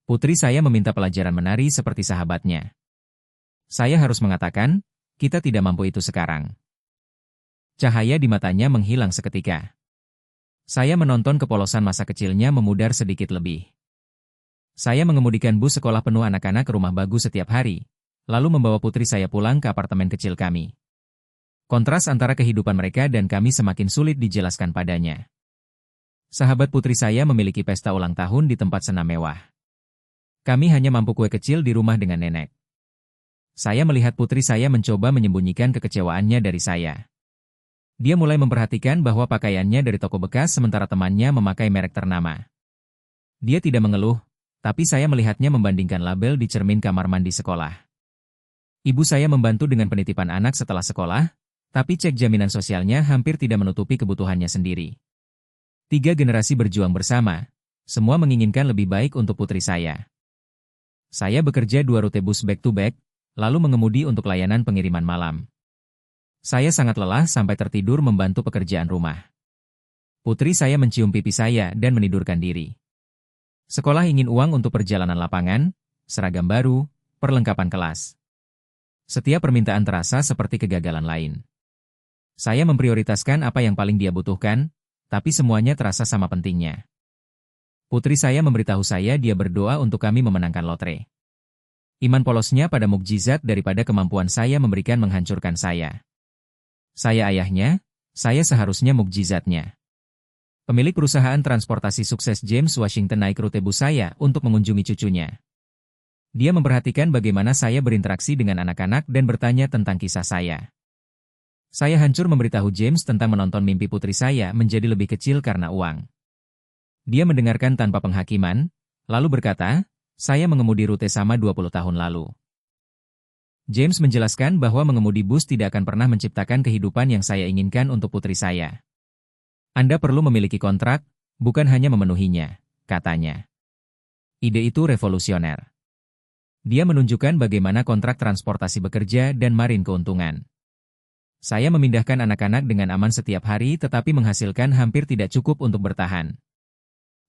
Putri saya meminta pelajaran menari seperti sahabatnya. Saya harus mengatakan, kita tidak mampu itu sekarang. Cahaya di matanya menghilang seketika. Saya menonton kepolosan masa kecilnya memudar sedikit lebih. Saya mengemudikan bus sekolah penuh anak-anak ke rumah bagus setiap hari, lalu membawa putri saya pulang ke apartemen kecil kami. Kontras antara kehidupan mereka dan kami semakin sulit dijelaskan padanya. Sahabat putri saya memiliki pesta ulang tahun di tempat senam mewah. Kami hanya mampu kue kecil di rumah dengan nenek. Saya melihat putri saya mencoba menyembunyikan kekecewaannya dari saya. Dia mulai memperhatikan bahwa pakaiannya dari toko bekas sementara temannya memakai merek ternama. Dia tidak mengeluh, tapi saya melihatnya membandingkan label di cermin kamar mandi sekolah. Ibu saya membantu dengan penitipan anak setelah sekolah, tapi cek jaminan sosialnya hampir tidak menutupi kebutuhannya sendiri. 3 generasi berjuang bersama, semua menginginkan lebih baik untuk putri saya. Saya bekerja 2 rute bus back-to-back, lalu mengemudi untuk layanan pengiriman malam. Saya sangat lelah sampai tertidur membantu pekerjaan rumah. Putri saya mencium pipi saya dan menidurkan diri. Sekolah ingin uang untuk perjalanan lapangan, seragam baru, perlengkapan kelas. Setiap permintaan terasa seperti kegagalan lain. Saya memprioritaskan apa yang paling dia butuhkan, tapi semuanya terasa sama pentingnya. Putri saya memberitahu saya dia berdoa untuk kami memenangkan lotre. Iman polosnya pada mukjizat daripada kemampuan saya memberikan menghancurkan saya. Saya ayahnya, saya seharusnya mukjizatnya. Pemilik perusahaan transportasi sukses James Washington naik rute bus saya untuk mengunjungi cucunya. Dia memperhatikan bagaimana saya berinteraksi dengan anak-anak dan bertanya tentang kisah saya. Saya hancur memberitahu James tentang menonton mimpi putri saya menjadi lebih kecil karena uang. Dia mendengarkan tanpa penghakiman, lalu berkata, saya mengemudi rute sama 20 tahun lalu. James menjelaskan bahwa mengemudi bus tidak akan pernah menciptakan kehidupan yang saya inginkan untuk putri saya. Anda perlu memiliki kontrak, bukan hanya memenuhinya, katanya. Ide itu revolusioner. Dia menunjukkan bagaimana kontrak transportasi bekerja dan marin keuntungan. Saya memindahkan anak-anak dengan aman setiap hari tetapi menghasilkan hampir tidak cukup untuk bertahan.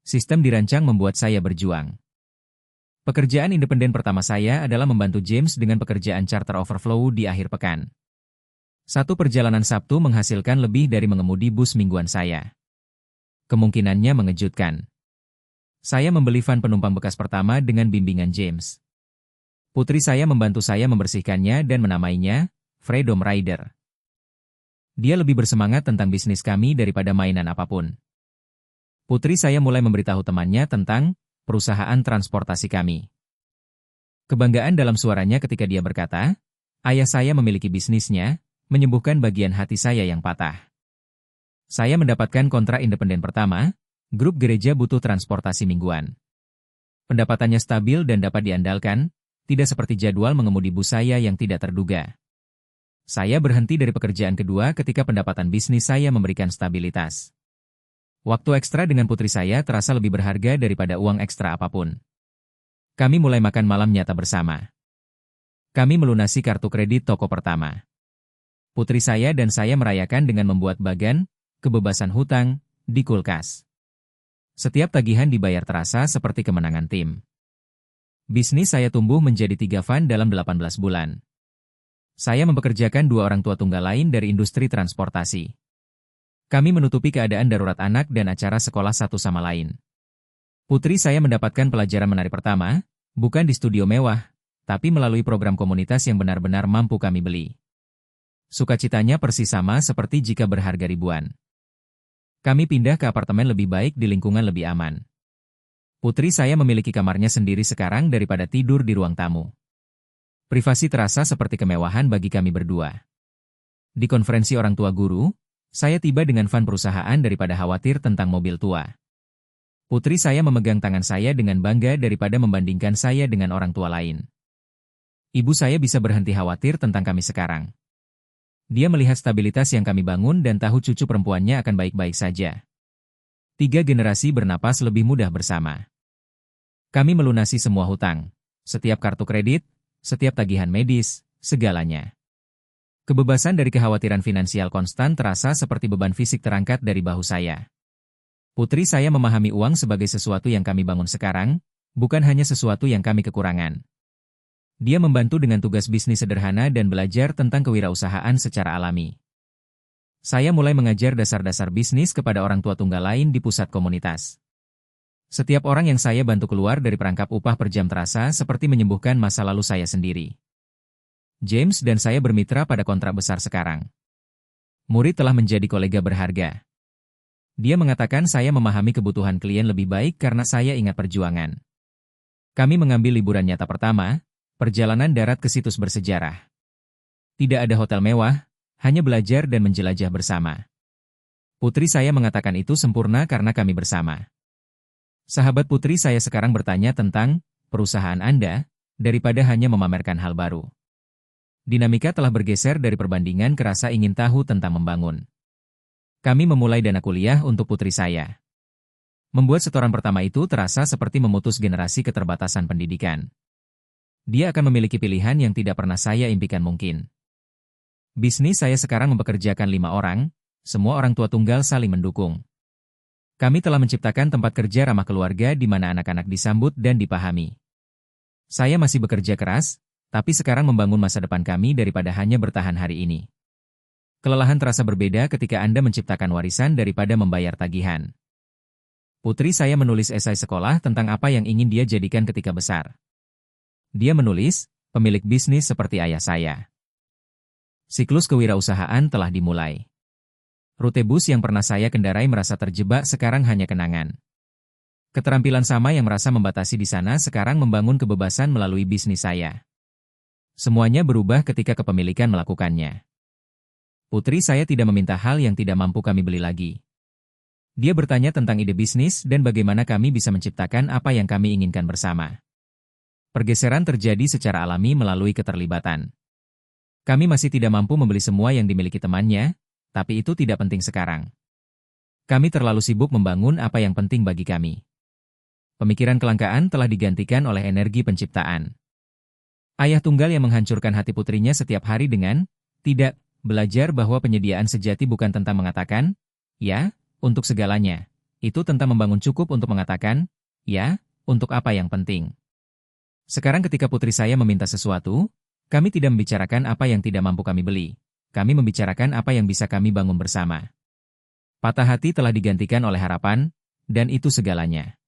Sistem dirancang membuat saya berjuang. Pekerjaan independen pertama saya adalah membantu James dengan pekerjaan charter overflow di akhir pekan. 1 perjalanan Sabtu menghasilkan lebih dari mengemudi bus mingguan saya. Kemungkinannya mengejutkan. Saya membeli van penumpang bekas pertama dengan bimbingan James. Putri saya membantu saya membersihkannya dan menamainya Freedom Rider. Dia lebih bersemangat tentang bisnis kami daripada mainan apapun. Putri saya mulai memberitahu temannya tentang perusahaan transportasi kami. Kebanggaan dalam suaranya ketika dia berkata, ayah saya memiliki bisnisnya, menyembuhkan bagian hati saya yang patah. Saya mendapatkan kontrak independen pertama, grup gereja butuh transportasi mingguan. Pendapatannya stabil dan dapat diandalkan, tidak seperti jadwal mengemudi bus saya yang tidak terduga. Saya berhenti dari pekerjaan kedua ketika pendapatan bisnis saya memberikan stabilitas. Waktu ekstra dengan putri saya terasa lebih berharga daripada uang ekstra apapun. Kami mulai makan malam nyata bersama. Kami melunasi kartu kredit toko pertama. Putri saya dan saya merayakan dengan membuat bagan, kebebasan hutang, di kulkas. Setiap tagihan dibayar terasa seperti kemenangan tim. Bisnis saya tumbuh menjadi 3 van dalam 18 bulan. Saya mempekerjakan 2 orang tua tunggal lain dari industri transportasi. Kami menutupi keadaan darurat anak dan acara sekolah satu sama lain. Putri saya mendapatkan pelajaran menari pertama, bukan di studio mewah, tapi melalui program komunitas yang benar-benar mampu kami beli. Sukacitanya persis sama seperti jika berharga ribuan. Kami pindah ke apartemen lebih baik di lingkungan lebih aman. Putri saya memiliki kamarnya sendiri sekarang daripada tidur di ruang tamu. Privasi terasa seperti kemewahan bagi kami berdua. Di konferensi orang tua guru, saya tiba dengan van perusahaan daripada khawatir tentang mobil tua. Putri saya memegang tangan saya dengan bangga daripada membandingkan saya dengan orang tua lain. Ibu saya bisa berhenti khawatir tentang kami sekarang. Dia melihat stabilitas yang kami bangun dan tahu cucu perempuannya akan baik-baik saja. 3 generasi bernapas lebih mudah bersama. Kami melunasi semua hutang, setiap kartu kredit, setiap tagihan medis, segalanya. Kebebasan dari kekhawatiran finansial konstan terasa seperti beban fisik terangkat dari bahu saya. Putri saya memahami uang sebagai sesuatu yang kami bangun sekarang, Bukan hanya sesuatu yang kami kekurangan. Dia membantu dengan tugas bisnis sederhana dan belajar tentang kewirausahaan secara alami. Saya mulai mengajar dasar-dasar bisnis kepada orang tua tunggal lain di pusat komunitas. Setiap orang yang saya bantu keluar dari perangkap upah per jam terasa seperti menyembuhkan masa lalu saya sendiri. James dan saya bermitra pada kontrak besar sekarang. Murid telah menjadi kolega berharga. Dia mengatakan saya memahami kebutuhan klien lebih baik karena saya ingat perjuangan. Kami mengambil liburan nyata pertama, perjalanan darat ke situs bersejarah. Tidak ada hotel mewah, hanya belajar dan menjelajah bersama. Putri saya mengatakan itu sempurna karena kami bersama. Sahabat putri saya sekarang bertanya tentang perusahaan Anda, daripada hanya memamerkan hal baru. Dinamika telah bergeser dari perbandingan ke rasa ingin tahu tentang membangun. Kami memulai dana kuliah untuk putri saya. Membuat setoran pertama itu terasa seperti memutus generasi keterbatasan pendidikan. Dia akan memiliki pilihan yang tidak pernah saya impikan mungkin. Bisnis saya sekarang mempekerjakan 5 orang, semua orang tua tunggal saling mendukung. Kami telah menciptakan tempat kerja ramah keluarga di mana anak-anak disambut dan dipahami. Saya masih bekerja keras, tapi sekarang membangun masa depan kami daripada hanya bertahan hari ini. Kelelahan terasa berbeda ketika Anda menciptakan warisan daripada membayar tagihan. Putri saya menulis esai sekolah tentang apa yang ingin dia jadikan ketika besar. Dia menulis, pemilik bisnis seperti ayah saya. Siklus kewirausahaan telah dimulai. Rute bus yang pernah saya kendarai merasa terjebak sekarang hanya kenangan. Keterampilan sama yang merasa membatasi di sana sekarang membangun kebebasan melalui bisnis saya. Semuanya berubah ketika kepemilikan melakukannya. Putri saya tidak meminta hal yang tidak mampu kami beli lagi. Dia bertanya tentang ide bisnis dan bagaimana kami bisa menciptakan apa yang kami inginkan bersama. Pergeseran terjadi secara alami melalui keterlibatan. Kami masih tidak mampu membeli semua yang dimiliki temannya, tapi itu tidak penting sekarang. Kami terlalu sibuk membangun apa yang penting bagi kami. Pemikiran kelangkaan telah digantikan oleh energi penciptaan. Ayah tunggal yang menghancurkan hati putrinya setiap hari dengan, tidak, belajar bahwa penyediaan sejati bukan tentang mengatakan, ya, untuk segalanya. Itu tentang membangun cukup untuk mengatakan, ya, untuk apa yang penting. Sekarang ketika putri saya meminta sesuatu, kami tidak membicarakan apa yang tidak mampu kami beli. Kami membicarakan apa yang bisa kami bangun bersama. Patah hati telah digantikan oleh harapan, dan itu segalanya.